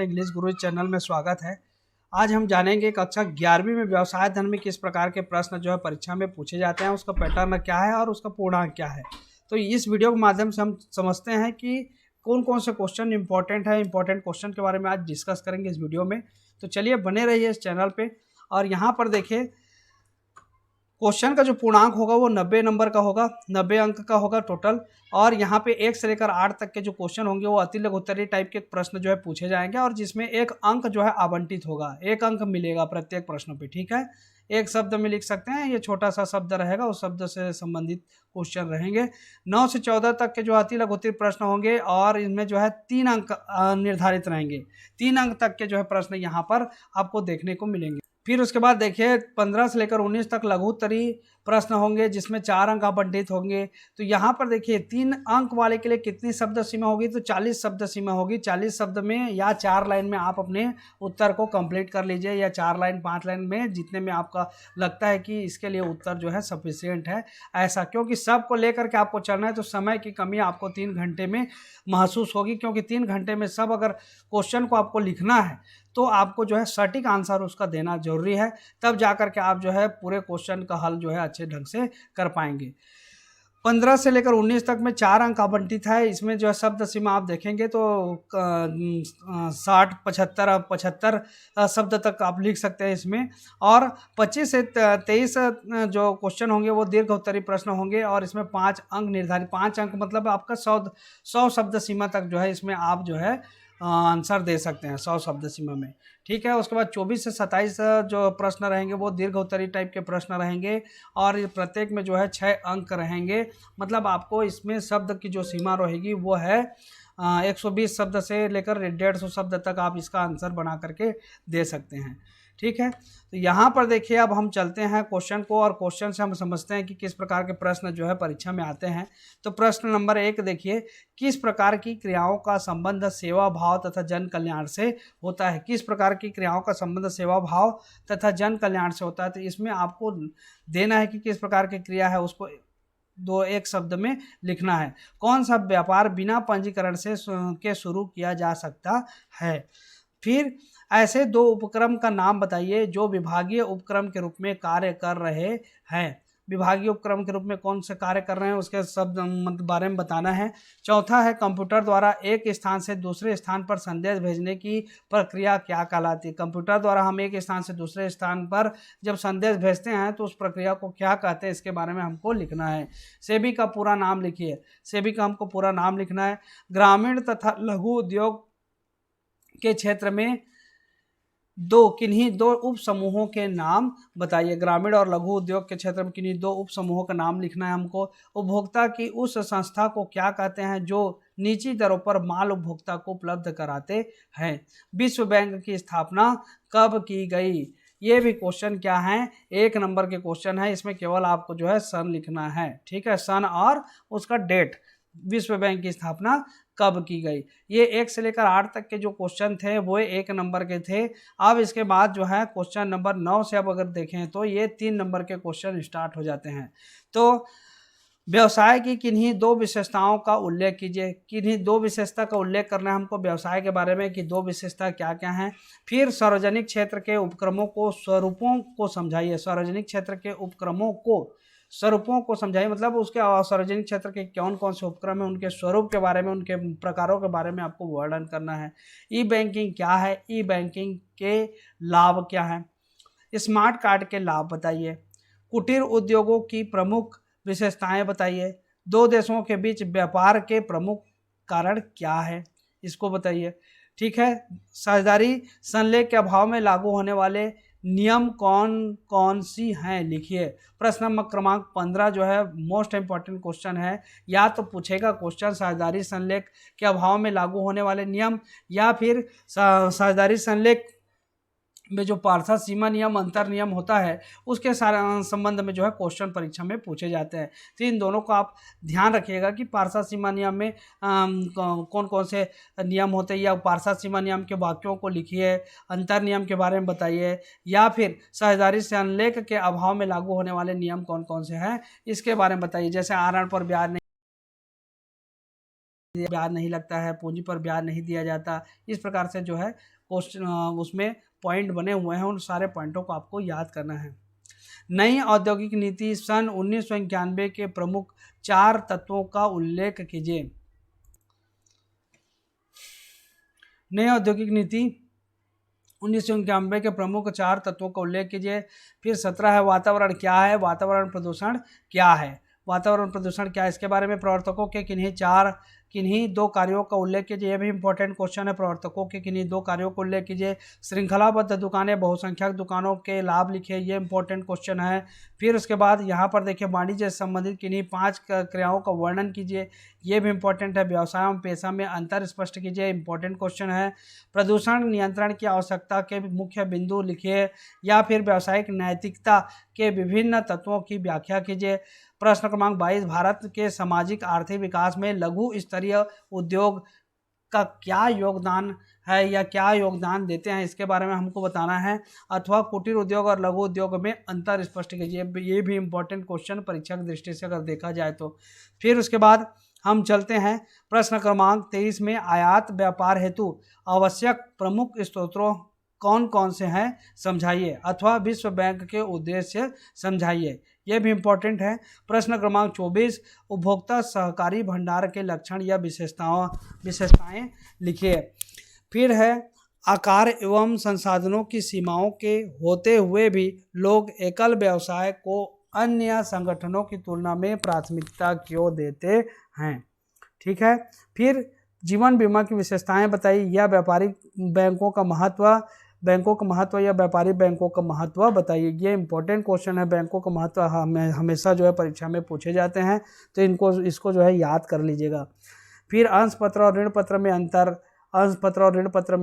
English गुरु channel में स्वागत है। आज हम जानेंगे कक्षा 11वीं में व्यवसाय धन में किस प्रकार के प्रश्न जो है परीक्षा में पूछे जाते हैं, उसका पैटर्न क्या है और उसका पूर्णांक क्या है। तो इस वीडियो के माध्यम से हम समझते हैं कि कौन कौन से क्वेश्चन इंपॉर्टेंट है। इंपॉर्टेंट क्वेश्चन के बारे में आज डिस्कस करेंगे इस वीडियो में। तो चलिए बने रहिए इस चैनल पर। और यहाँ पर देखिए क्वेश्चन का जो पूर्णांक होगा वो 90 नंबर का होगा, 90 अंक का होगा टोटल। और यहाँ पे 1 से लेकर 8 तक के जो क्वेश्चन होंगे वो अति लघु उत्तरीय टाइप के प्रश्न जो है पूछे जाएंगे, और जिसमें 1 अंक जो है आवंटित होगा, 1 अंक मिलेगा प्रत्येक प्रश्न पे। ठीक है, एक शब्द में लिख सकते हैं, ये छोटा सा शब्द रहेगा, उस शब्द से संबंधित क्वेश्चन रहेंगे। 9 से 14 तक के जो अति लघु उत्तरीय प्रश्न होंगे और इनमें जो है 3 अंक निर्धारित रहेंगे। 3 अंक तक के जो है प्रश्न यहाँ पर आपको देखने को मिलेंगे। फिर उसके बाद देखिए 15 से लेकर 19 तक लघु उत्तरीय प्रश्न होंगे, जिसमें 4 अंक आवंटित होंगे। तो यहाँ पर देखिए 3 अंक वाले के लिए कितनी शब्द सीमा होगी, तो 40 शब्द सीमा होगी। 40 शब्द में या 4 लाइन में आप अपने उत्तर को कंप्लीट कर लीजिए, या 4 लाइन 5 लाइन में, जितने में आपका लगता है कि इसके लिए उत्तर जो है सफिशिएंट है। ऐसा क्योंकि सबको लेकर के आपको चलना है, तो समय की कमी आपको 3 घंटे में महसूस होगी, क्योंकि 3 घंटे में सब अगर क्वेश्चन को आपको लिखना है तो आपको जो है सटीक आंसर उसका देना जरूरी है, तब जाकर के आप जो है पूरे क्वेश्चन का हल जो है अच्छे ढंग से कर पाएंगे। 15 से लेकर 19 तक में 4 अंक आवंटित है। इसमें जो है शब्द सीमा आप देखेंगे तो 60, 75 शब्द तक आप लिख सकते हैं इसमें। और 25 से 23 जो क्वेश्चन होंगे वो दीर्घ उत्तरीय प्रश्न होंगे, और इसमें 5 अंक निर्धारित, 5 अंक मतलब आपका 100 शब्द सीमा तक जो है इसमें आप जो है आंसर दे सकते हैं 100 शब्द सीमा में। ठीक है, उसके बाद 24 से 27 जो प्रश्न रहेंगे वो दीर्घ उत्तरीय टाइप के प्रश्न रहेंगे, और प्रत्येक में जो है 6 अंक रहेंगे। मतलब आपको इसमें शब्द की जो सीमा रहेगी वो है 120 शब्द से लेकर 150 शब्द तक आप इसका आंसर बना करके दे सकते हैं। ठीक है, तो यहाँ पर देखिए अब हम चलते हैं क्वेश्चन को, और क्वेश्चन से हम समझते हैं कि किस प्रकार के प्रश्न जो है परीक्षा में आते हैं। तो प्रश्न नंबर 1 देखिए, किस प्रकार की क्रियाओं का संबंध सेवा भाव तथा जन कल्याण से होता है। किस प्रकार की क्रियाओं का संबंध सेवा भाव तथा जन कल्याण से होता है। तो इसमें आपको देना है कि किस प्रकार की क्रिया है, उसको एक शब्द में लिखना है। कौन सा व्यापार बिना पंजीकरण से के शुरू किया जा सकता है। फिर ऐसे 2 उपक्रम का नाम बताइए जो विभागीय उपक्रम के रूप में कार्य कर रहे हैं। विभागीय उपक्रम के रूप में कौन से कार्य कर रहे हैं उसके शब्द बारे में बताना है। चौथा है, कंप्यूटर द्वारा एक स्थान से दूसरे स्थान पर संदेश भेजने की प्रक्रिया क्या कहलाती है। कंप्यूटर द्वारा हम एक स्थान से दूसरे स्थान पर जब संदेश भेजते हैं तो उस प्रक्रिया को क्या कहते हैं, इसके बारे में हमको लिखना है। सेबी का पूरा नाम लिखिए, सेबी का हमको पूरा नाम लिखना है। ग्रामीण तथा लघु उद्योग के क्षेत्र में किन्हीं दो उप समूहों के नाम बताइए। ग्रामीण और लघु उद्योग के क्षेत्र में किन्हीं 2 उप समूहों का नाम लिखना है हमको। उपभोक्ता की उस संस्था को क्या कहते हैं जो निजी दरों पर माल उपभोक्ता को उपलब्ध कराते हैं। विश्व बैंक की स्थापना कब की गई। ये भी क्वेश्चन क्या है, 1 नंबर के क्वेश्चन है। इसमें केवल आपको जो है सन लिखना है। ठीक है, सन और उसका डेट, विश्व बैंक की स्थापना कब की गई। ये 1 से लेकर 8 तक के जो क्वेश्चन थे वो 1 नंबर के थे। अब इसके बाद जो है क्वेश्चन नंबर 9 से अब अगर देखें तो ये 3 नंबर के क्वेश्चन स्टार्ट हो जाते हैं। तो व्यवसाय की किन्हीं 2 विशेषताओं का उल्लेख कीजिए। किन्हीं 2 विशेषता का उल्लेख करना है हमको व्यवसाय के बारे में कि 2 विशेषता क्या क्या हैं। फिर सार्वजनिक क्षेत्र के उपक्रमों को स्वरूपों को समझाइए। सार्वजनिक क्षेत्र के उपक्रमों को स्वरूपों को समझाइए, मतलब उसके सार्वजनिक क्षेत्र के कौन कौन से उपक्रम हैं, उनके स्वरूप के बारे में, उनके प्रकारों के बारे में आपको वर्णन करना है। ई बैंकिंग क्या है, ई बैंकिंग के लाभ क्या हैं। स्मार्ट कार्ड के लाभ बताइए। कुटीर उद्योगों की प्रमुख विशेषताएं बताइए। 2 देशों के बीच व्यापार के प्रमुख कारण क्या है, इसको बताइए। ठीक है, साझेदारी संलेख के अभाव में लागू होने वाले नियम कौन कौन सी हैं, लिखिए। प्रश्न नंबर क्रमांक 15 जो है मोस्ट इंपॉर्टेंट क्वेश्चन है। या तो पूछेगा क्वेश्चन साझेदारी संलेख के अभाव में लागू होने वाले नियम, या फिर साझेदारी संलेख में जो पारसा सीमा नियम, अंतर नियम होता है उसके संबंध में जो है क्वेश्चन परीक्षा में पूछे जाते हैं। तो इन दोनों को आप ध्यान रखिएगा कि पारसा सीमा नियम में कौन कौन से नियम होते हैं, या पारसा सीमा नियम के वाक्यों को लिखिए, अंतर नियम के बारे में बताइए, या फिर साझेदारी संलेख के अभाव में लागू होने वाले नियम कौन कौन से हैं इसके बारे में बताइए। जैसे आरण पर ब्याज ब्याज नहीं लगता है, पूंजी पर ब्याज नहीं दिया जाता। इस प्रकार से जो है क्वेश्चन उसमें पॉइंट बने हुए हैं, उन सारे पॉइंटों को आपको याद करना है। नई औद्योगिक नीति सन 1991 के प्रमुख 4 तत्वों का उल्लेख कीजिए। नई औद्योगिक नीति 1991 के प्रमुख 4 तत्वों का उल्लेख कीजिए। फिर 17 है वातावरण क्या है, वातावरण प्रदूषण क्या है। वातावरण प्रदूषण क्या है, इसके बारे में प्रवर्तकों के किन्हीं दो कार्यों का उल्लेख कीजिए। यह भी इंपॉर्टेंट क्वेश्चन है, प्रवर्तकों के किन्हीं 2 कार्यों को उल्लेख कीजिए। श्रृंखलाबद्ध दुकानें, बहुसंख्यक दुकानों के लाभ लिखिए, ये इंपॉर्टेंट क्वेश्चन है। फिर उसके बाद यहाँ पर देखिए वाणिज्य से संबंधित किन्हीं 5 क्रियाओं का वर्णन कीजिए, ये भी इंपॉर्टेंट है। व्यवसाय एवं पेशा में अंतर स्पष्ट कीजिए, इंपॉर्टेंट क्वेश्चन है। प्रदूषण नियंत्रण की आवश्यकता के मुख्य बिंदु लिखिए, या फिर व्यावसायिक नैतिकता के विभिन्न तत्वों की व्याख्या कीजिए। प्रश्न क्रमांक 22, भारत के सामाजिक आर्थिक विकास में लघु स्तरीय उद्योग का क्या योगदान है या क्या योगदान देते हैं, इसके बारे में हमको बताना है। अथवा कुटीर उद्योग और लघु उद्योग में अंतर स्पष्ट कीजिए, ये भी इंपॉर्टेंट क्वेश्चन परीक्षा की दृष्टि से अगर देखा जाए तो। फिर उसके बाद हम चलते हैं प्रश्न क्रमांक 23 में, आयात व्यापार हेतु आवश्यक प्रमुख स्रोतों कौन कौन से हैं समझाइए, अथवा विश्व बैंक के उद्देश्य समझाइए, यह भी इंपॉर्टेंट है। प्रश्न क्रमांक 24, उपभोक्ता सहकारी भंडार के लक्षण या विशेषताएं लिखिए। फिर है आकार एवं संसाधनों की सीमाओं के होते हुए भी लोग एकल व्यवसाय को अन्य संगठनों की तुलना में प्राथमिकता क्यों देते हैं। ठीक है। फिर जीवन बीमा की विशेषताएं बताइए, या व्यापारिक बैंकों का महत्व या व्यापारिक बैंकों का महत्व बताइए, ये इंपॉर्टेंट क्वेश्चन है। बैंकों का महत्व हमेशा जो है परीक्षा में पूछे जाते हैं, तो इसको जो है याद कर लीजिएगा। फिर अंश पत्र और ऋण पत्र में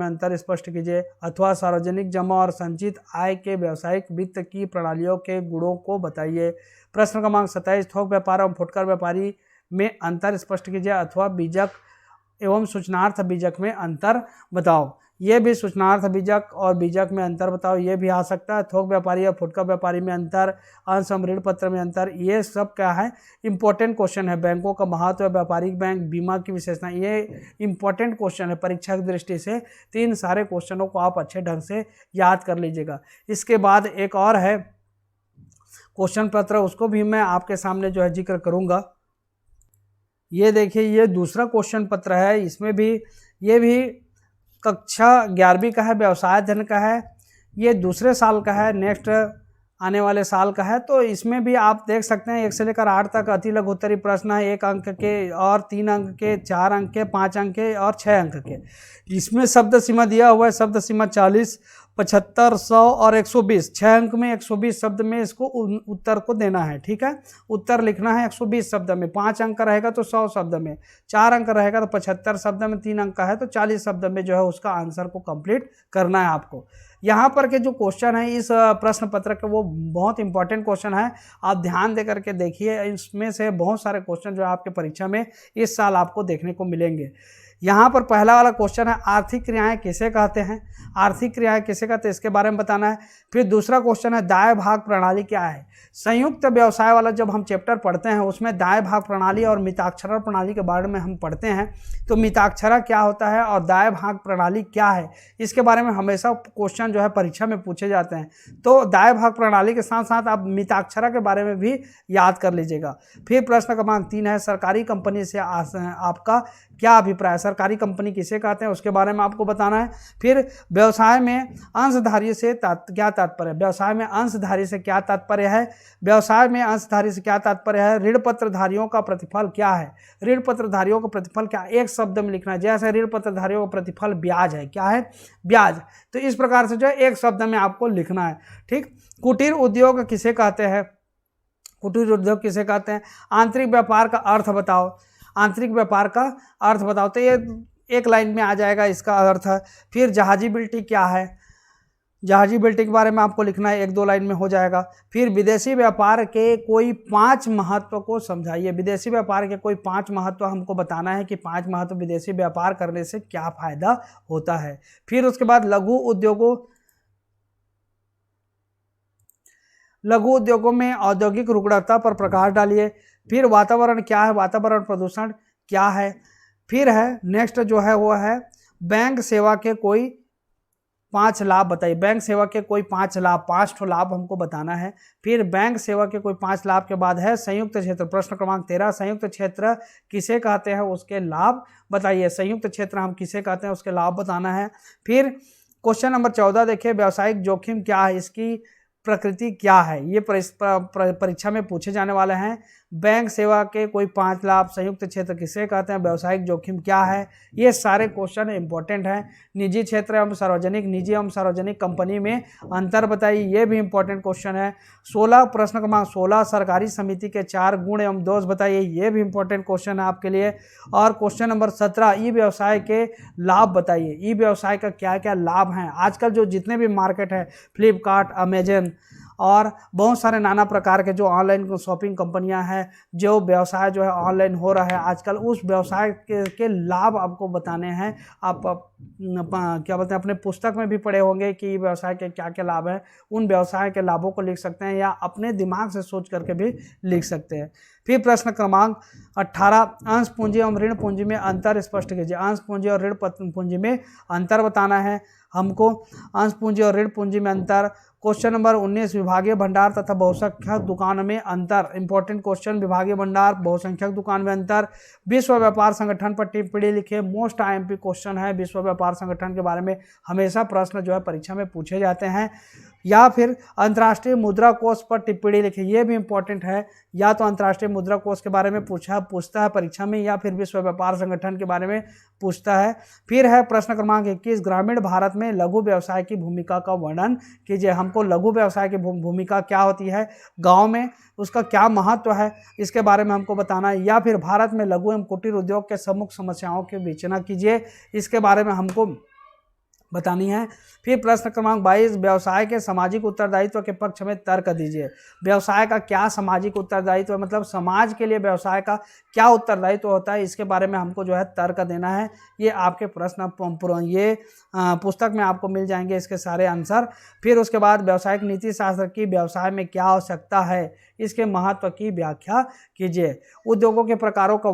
अंतर स्पष्ट कीजिए, अथवा सार्वजनिक जमा और संचित आय के व्यावसायिक वित्त की प्रणालियों के गुणों को बताइए। प्रश्न क्रमांक 27, थोक व्यापार और फुटकर व्यापारी में अंतर स्पष्ट कीजिए, अथवा बीजक एवं सूचनार्थ बीजक में अंतर बताओ, ये भी सूचनार्थ बीजक और बीजक में अंतर बताओ, ये भी आ सकता है। थोक व्यापारी और फुटकर व्यापारी में अंतर, अंश ऋण पत्र में अंतर, ये सब क्या है इंपॉर्टेंट क्वेश्चन है। बैंकों का महत्व, व्यापारिक बैंक, बीमा की विशेषता, ये इंपॉर्टेंट क्वेश्चन है परीक्षा की दृष्टि से। तो इन सारे क्वेश्चनों को आप अच्छे ढंग से याद कर लीजिएगा। इसके बाद एक और है क्वेश्चन पत्र, उसको भी मैं आपके सामने जो है जिक्र करूँगा। ये देखिए, ये दूसरा क्वेश्चन पत्र है, इसमें भी ये भी कक्षा 11वीं का है, व्यवसाय अध्ययन का है, ये दूसरे साल का है, नेक्स्ट आने वाले साल का है। तो इसमें भी आप देख सकते हैं 1 से लेकर 8 तक अति लघु उत्तरीय प्रश्न है, 1 अंक के और 3 अंक के, 4 अंक के, 5 अंक के और 6 अंक के। इसमें शब्द सीमा दिया हुआ है, शब्द सीमा 40, 75, 100 और 120, 6 अंक में 120 शब्द में इसको उत्तर को देना है। ठीक है, उत्तर लिखना है 120 शब्द में। 5 अंक का रहेगा तो 100 शब्द में, 4 अंक रहेगा तो 75 शब्द में, 3 अंक का है तो 40 शब्द में जो है उसका आंसर को कंप्लीट करना है आपको। यहाँ पर के जो क्वेश्चन है इस प्रश्न पत्र के, वो बहुत इंपॉर्टेंट क्वेश्चन है, आप ध्यान दे करके देखिए। इसमें से बहुत सारे क्वेश्चन जो है आपके परीक्षा में इस साल आपको देखने को मिलेंगे। यहाँ पर पहला वाला क्वेश्चन है, आर्थिक क्रियाएं किसे कहते हैं, आर्थिक क्रियाएं किसे कहते हैं, इसके बारे में बताना है। फिर दूसरा क्वेश्चन है, दाय भाग प्रणाली क्या है। संयुक्त व्यवसाय वाला जब हम चैप्टर पढ़ते हैं उसमें दाय भाग प्रणाली और मिताक्षरा प्रणाली के बारे में हम पढ़ते हैं। तो मिताक्षरा क्या होता है और दाय भाग प्रणाली क्या है, इसके बारे में हमेशा क्वेश्चन जो है परीक्षा में पूछे जाते हैं। तो दाय भाग प्रणाली के साथ साथ आप मिताक्षरा के बारे में भी याद कर लीजिएगा। फिर प्रश्न क्रमांक 3 है, सरकारी कंपनी से आपका क्या अभिप्राय, सरकारी कंपनी किसे कहते हैं उसके बारे में आपको बताना है। फिर व्यवसाय में अंशधारी से क्या तात्पर्य है, व्यवसाय में अंशधारी से क्या तात्पर्य है, व्यवसाय में अंशधारी से क्या तात्पर्य है। ऋण पत्रधारियों का प्रतिफल क्या है, ऋण पत्रधारियों का प्रतिफल क्या, एक शब्द में लिखना है। जैसे ऋण पत्रधारियों का प्रतिफल ब्याज है, क्या है, ब्याज। तो इस प्रकार से जो है एक शब्द में आपको लिखना है। ठीक। कुटीर उद्योग किसे कहते हैं, कुटीर उद्योग किसे कहते हैं। आंतरिक व्यापार का अर्थ बताओ, आंतरिक व्यापार का अर्थ बताओ, तो ये एक लाइन में आ जाएगा इसका अर्थ है। फिर जहाजी बिल्टी क्या है, जहाजी बिल्टी के बारे में आपको लिखना है, 1-2 लाइन में हो जाएगा। फिर विदेशी व्यापार के कोई 5 महत्व को समझाइए, विदेशी व्यापार के कोई 5 महत्व हमको बताना है कि 5 महत्व विदेशी व्यापार करने से क्या फायदा होता है। फिर उसके बाद लघु उद्योगों में औद्योगिक रुग्णता पर प्रकाश डालिए। फिर वातावरण क्या है, वातावरण प्रदूषण क्या है। फिर है नेक्स्ट जो है वो है बैंक सेवा के कोई 5 लाभ बताइए। बैंक सेवा के कोई 5 लाभ, 5 ठो लाभ हमको बताना है। फिर बैंक सेवा के कोई 5 लाभ के बाद है संयुक्त क्षेत्र, प्रश्न क्रमांक 13, संयुक्त क्षेत्र किसे कहते हैं उसके लाभ बताइए। संयुक्त क्षेत्र हम किसे कहते हैं उसके लाभ बताना है। फिर क्वेश्चन नंबर 14 देखिए, व्यावसायिक जोखिम क्या है, इसकी प्रकृति क्या है, ये परीक्षा में पूछे जाने वाले हैं। बैंक सेवा के कोई 5 लाभ, संयुक्त क्षेत्र किसे कहते हैं, व्यावसायिक जोखिम क्या है, ये सारे क्वेश्चन इंपॉर्टेंट हैं। निजी क्षेत्र एवं सार्वजनिक, निजी एवं सार्वजनिक कंपनी में अंतर बताइए, ये भी इंपॉर्टेंट क्वेश्चन है। 16 प्रश्न क्रमांक 16, सरकारी समिति के 4 गुण एवं दोष बताइए, ये भी इंपॉर्टेंट क्वेश्चन है आपके लिए। और क्वेश्चन नंबर 17, ई व्यवसाय के लाभ बताइए, ई व्यवसाय का क्या क्या लाभ हैं। आजकल जो जितने भी मार्केट है, फ्लिपकार्ट, अमेजन और बहुत सारे नाना प्रकार के जो ऑनलाइन शॉपिंग कंपनियां हैं, जो व्यवसाय जो है ऑनलाइन हो रहा है आजकल, उस व्यवसाय के लाभ आपको बताने हैं। आप क्या बोलते हैं, अपने पुस्तक में भी पढ़े होंगे कि व्यवसाय के क्या क्या लाभ हैं। उन व्यवसाय के लाभों को लिख सकते हैं या अपने दिमाग से सोच करके भी लिख सकते हैं। फिर प्रश्न क्रमांक 18, अंश पूंजी एवं ऋण पूंजी में अंतर स्पष्ट कीजिए। अंश पूंजी और ऋण पूंजी में अंतर बताना है हमको। अंश पूंजी और ऋण पूंजी में अंतर। क्वेश्चन नंबर 19, विभागीय भंडार तथा बहुसंख्यक दुकान में अंतर, इंपॉर्टेंट क्वेश्चन। विभागीय भंडार, बहुसंख्यक दुकान में अंतर। विश्व व्यापार संगठन पर टिप्पणी लिखिए, मोस्ट आईएमपी क्वेश्चन है। विश्व व्यापार संगठन के बारे में हमेशा प्रश्न जो है परीक्षा में पूछे जाते हैं। या फिर अंतर्राष्ट्रीय मुद्रा कोष पर टिप्पणी लिखिए, ये भी इंपॉर्टेंट है। या तो अंतर्राष्ट्रीय मुद्रा कोष के बारे में पूछता है परीक्षा में, या फिर विश्व व्यापार संगठन के बारे में पूछता है। फिर है प्रश्न क्रमांक 21, ग्रामीण भारत में लघु व्यवसाय की भूमिका का वर्णन कीजिए। हमको लघु व्यवसाय की भूमिका क्या होती है, गांव में उसका क्या महत्व है, इसके बारे में हमको बताना है। या फिर भारत में लघु एवं कुटीर उद्योग के प्रमुख समस्याओं की विवेचना कीजिए, इसके बारे में हमको बतानी है। फिर प्रश्न क्रमांक 22, व्यवसाय के सामाजिक उत्तरदायित्व के पक्ष में तर्क दीजिए। व्यवसाय का क्या सामाजिक उत्तरदायित्व है, मतलब समाज के लिए व्यवसाय का क्या उत्तरदायित्व होता है, इसके बारे में हमको जो है तर्क देना है। ये आपके प्रश्न ये पुस्तक में आपको मिल जाएंगे इसके सारे आंसर। फिर उसके बाद व्यावसायिक नीति शास्त्र की व्यवसाय में क्या आवश्यकता है, इसके महत्व की व्याख्या कीजिए। उद्योगों के प्रकारों का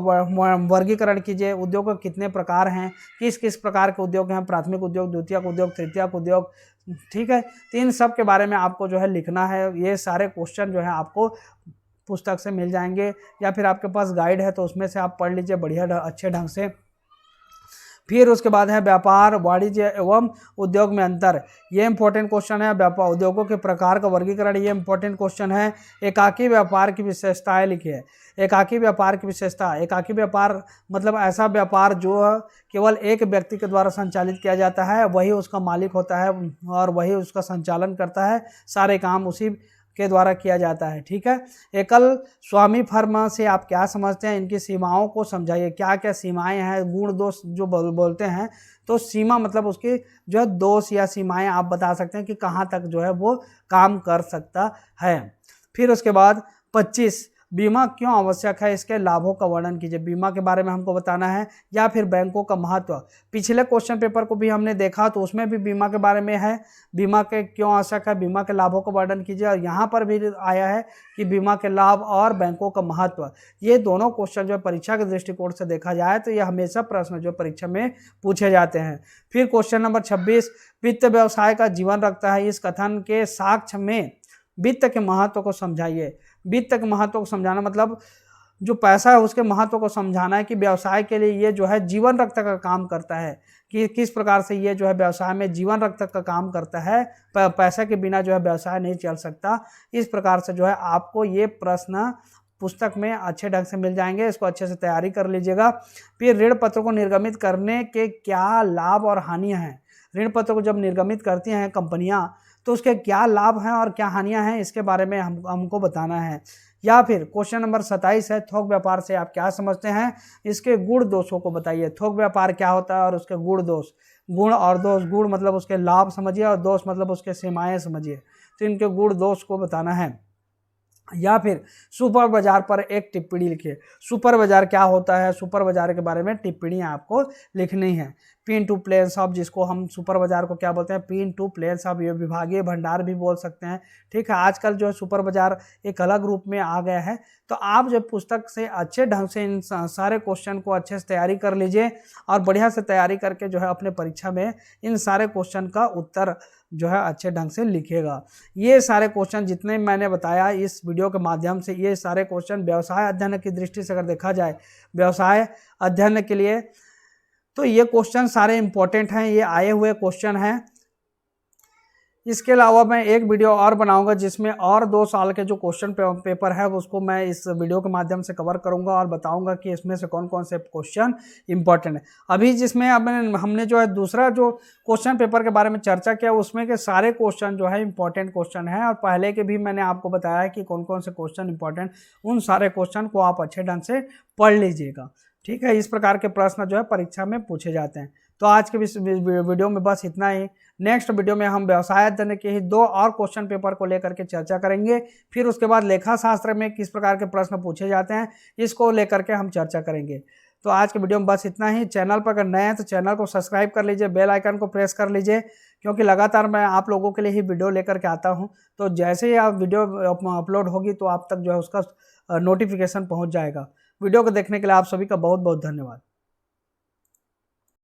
वर्गीकरण कीजिए। उद्योग कितने प्रकार हैं, किस किस प्रकार के उद्योग हैं, प्राथमिक उद्योग, द्वितीयक उद्योग, तृतीयक उद्योग, ठीक है। तो इन सब के बारे में आपको जो है लिखना है। ये सारे क्वेश्चन जो है आपको पुस्तक से मिल जाएंगे, या फिर आपके पास गाइड है तो उसमें से आप पढ़ लीजिए बढ़िया अच्छे ढंग से। फिर उसके बाद है व्यापार, वाणिज्य एवं उद्योग में अंतर, ये इंपॉर्टेंट क्वेश्चन है। व्यापार उद्योगों के प्रकार का वर्गीकरण, ये इंपॉर्टेंट क्वेश्चन है। एकाकी व्यापार की विशेषताएं लिखिए। एकाकी व्यापार की विशेषता, एकाकी व्यापार मतलब ऐसा व्यापार जो केवल एक व्यक्ति के द्वारा संचालित किया जाता है, वही उसका मालिक होता है और वही उसका संचालन करता है, सारे काम उसी के द्वारा किया जाता है, ठीक है। एकल स्वामी फर्म से आप क्या समझते हैं, इनकी सीमाओं को समझाइए। क्या क्या सीमाएं हैं, गुण दोष जो बोलते हैं, तो सीमा मतलब उसकी जो है दोष या सीमाएं आप बता सकते हैं कि कहाँ तक जो है वो काम कर सकता है। फिर उसके बाद 25, बीमा क्यों आवश्यक है, इसके लाभों का वर्णन कीजिए। बीमा के बारे में हमको बताना है। या फिर बैंकों का महत्व, पिछले क्वेश्चन पेपर को भी हमने देखा तो उसमें भी बीमा के बारे में है, बीमा के क्यों आवश्यक है, बीमा के लाभों का वर्णन कीजिए। और यहाँ पर भी आया है कि बीमा के लाभ और बैंकों का महत्व, ये दोनों क्वेश्चन जो परीक्षा के दृष्टिकोण से देखा जाए तो ये हमेशा प्रश्न जो परीक्षा में पूछे जाते हैं। फिर क्वेश्चन नंबर 26, वित्त व्यवसाय का जीवन रखता है, इस कथन के साक्ष्य में वित्त के महत्व को समझाइए। वित्त के महत्व को समझाना मतलब जो पैसा है उसके महत्व को समझाना है कि व्यवसाय के लिए ये जो है जीवन रक्षक का काम करता है, कि किस प्रकार से ये जो है व्यवसाय में जीवन रक्षक का काम करता है। पैसा के बिना जो है व्यवसाय नहीं चल सकता। इस प्रकार से जो है आपको ये प्रश्न पुस्तक में अच्छे ढंग से मिल जाएंगे, इसको अच्छे से तैयारी कर लीजिएगा। फिर ऋण पत्र को निर्गमित करने के क्या लाभ और हानियाँ हैं। ऋण पत्र को जब निर्गमित करती हैं कंपनियां तो उसके क्या लाभ हैं और क्या हानियां हैं, इसके बारे में हमको बताना है। या फिर क्वेश्चन नंबर 27 है, थोक व्यापार से आप क्या समझते हैं, इसके गुण दोषों को बताइए। थोक व्यापार क्या होता है और उसके गुण दोष, गुण और दोष, गुण मतलब उसके लाभ समझिए और दोष मतलब उसके सीमाएं समझिए। तो इनके गुण दोष को बताना है। या फिर सुपर बाजार पर एक टिप्पणी लिखिए। सुपर बाजार क्या होता है, सुपर बाजार के बारे में टिप्पणी आपको लिखनी है। पिन टू प्लेन शॉप, जिसको हम सुपर बाजार को क्या बोलते हैं, पिन टू प्लेन शॉप, ये विभागीय भंडार भी बोल सकते हैं। ठीक है, आजकल जो है सुपर बाजार एक अलग रूप में आ गया है। तो आप जो पुस्तक से अच्छे ढंग से इन सारे क्वेश्चन को अच्छे से तैयारी कर लीजिए और बढ़िया से तैयारी करके जो है अपने परीक्षा में इन सारे क्वेश्चन का उत्तर जो है अच्छे ढंग से लिखेगा। ये सारे क्वेश्चन जितने मैंने बताया इस वीडियो के माध्यम से, ये सारे क्वेश्चन व्यवसाय अध्ययन की दृष्टि से अगर देखा जाए, व्यवसाय अध्ययन के लिए, तो ये क्वेश्चन सारे इंपॉर्टेंट हैं, ये आए हुए क्वेश्चन हैं। इसके अलावा मैं एक वीडियो और बनाऊंगा जिसमें और 2 साल के जो क्वेश्चन पेपर है उसको मैं इस वीडियो के माध्यम से कवर करूंगा और बताऊंगा कि इसमें से कौन कौन से क्वेश्चन इंपॉर्टेंट है। अभी जिसमें अब हमने जो है दूसरा जो क्वेश्चन पेपर के बारे में चर्चा किया उसमें के सारे क्वेश्चन जो है इंपॉर्टेंट क्वेश्चन है, और पहले के भी मैंने आपको बताया कि कौन कौन से क्वेश्चन इंपॉर्टेंट, उन सारे क्वेश्चन को आप अच्छे ढंग से पढ़ लीजिएगा। ठीक है, इस प्रकार के प्रश्न जो है परीक्षा में पूछे जाते हैं। तो आज के इस वीडियो में बस इतना ही। नेक्स्ट वीडियो में हम व्यवसाय अध्ययन के ही 2 और क्वेश्चन पेपर को लेकर के चर्चा करेंगे। फिर उसके बाद लेखा शास्त्र में किस प्रकार के प्रश्न पूछे जाते हैं इसको लेकर के हम चर्चा करेंगे। तो आज के वीडियो में बस इतना ही। चैनल पर अगर नए हैं तो चैनल को सब्सक्राइब कर लीजिए, बेल आइकन को प्रेस कर लीजिए, क्योंकि लगातार मैं आप लोगों के लिए ही वीडियो लेकर के आता हूँ। तो जैसे ही आप वीडियो अपलोड होगी तो आप तक जो है उसका नोटिफिकेशन पहुँच जाएगा। वीडियो को देखने के लिए आप सभी का बहुत बहुत धन्यवाद।